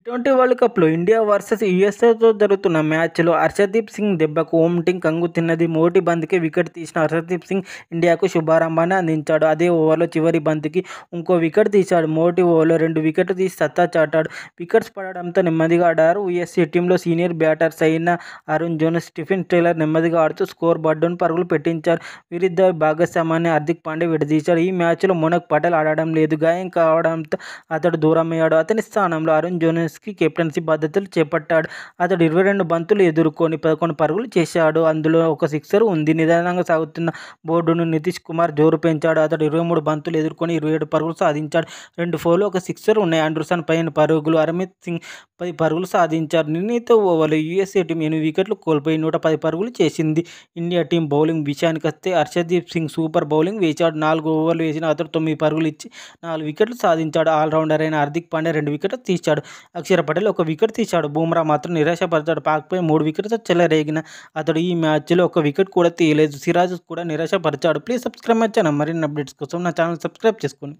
T20 world కప్‌లో India versus యూఎస్ఏతో జరుగుతున్న మ్యాచ్‌లో హర్షదీప్ సింగ్ దెబ్బకు హోమ్ టీమ్ కంగు తిన్నది. మొదటి బంతికే వికెట్ తీసిన హర్షదీప్ సింగ్ ఇండియాకు శుభారంభాన్ని అందించాడు. అదే ఓవర్లో చివరి బంతికి ఇంకో వికెట్ తీశాడు. మొదటి ఓవర్లో 2 వికెట్లు తీసి సత్తా చాటాడు. వికెట్స్ పడడంతో నెమ్మదిగా ఆడారు యూఎస్ఏ టీంలో సీనియర్ బ్యాటర్స్ అయిన అరుణ్ జోన్స్, స్టీఫెన్ టేలర్ నెమ్మదిగా ఆడుతూ స్కోర్ బోర్డును పరుగులు పెట్టించారు. వీరిద్దరి భాగస్వామ్యాన్ని హార్దిక్ పాండ్యా విడదీశాడు. ఈ మ్యాచ్‌లో మోనక్ పటేల్ ఆడడం లేదు. గాయం కావడంతో అతడు దూరమయ్యాడు. అతని స్థానంలో అరుణ్ జోన్స్ కెప్టెన్సీ బాధ్యతలు చేపట్టాడు. అతడు 22 బంతులు ఎదుర్కొని 11 పరుగులు చేశాడు. అందులో ఒక సిక్సర్ ఉంది. నిదానంగా సాగుతున్న బోర్డును నితీష్ కుమార్ జోరు పెంచాడు. అతడు 23 బంతులు ఎదుర్కొని 27 పరుగులు సాధించాడు. 2 ఫోర్లు, ఒక సిక్సర్ ఉన్నాయి. ఆండర్సన్ 15 పరుగులు, హర్మీత్ సింగ్ 10 పరుగులు సాధించారు. నిర్ణీత ఓవర్లో యూఎస్ఏ టీం 8 వికెట్లు కోల్పోయి 110 పరుగులు చేసింది. ఇండియా టీం బౌలింగ్ విషయానికొస్తే హర్షదీప్ సింగ్ సూపర్ బౌలింగ్ వేశాడు. 4 ఓవర్లు వేసిన అతడు 9 పరుగులు ఇచ్చి 4 వికెట్లు సాధించాడు. ఆల్రౌండర్ అయిన హార్దిక్ పాండ్యా 2 వికెట్లు తీశాడు. అక్షర్ పటేల్ 1 వికెట్ తీశాడు. బుమ్రా మాత్రం నిరాశపరిచాడు. పాక్పై 3 వికెట్లతో చెలరేగిన అతడు ఈ మ్యాచ్లో 1 వికెట్ కూడా తీయలేదు. సిరాజ్ కూడా నిరాశపరిచాడు. Please subscribe my channel. మరిన్ని అప్డేట్స్ కోసం నా ఛానల్ సబ్స్క్రైబ్ చేసుకోండి.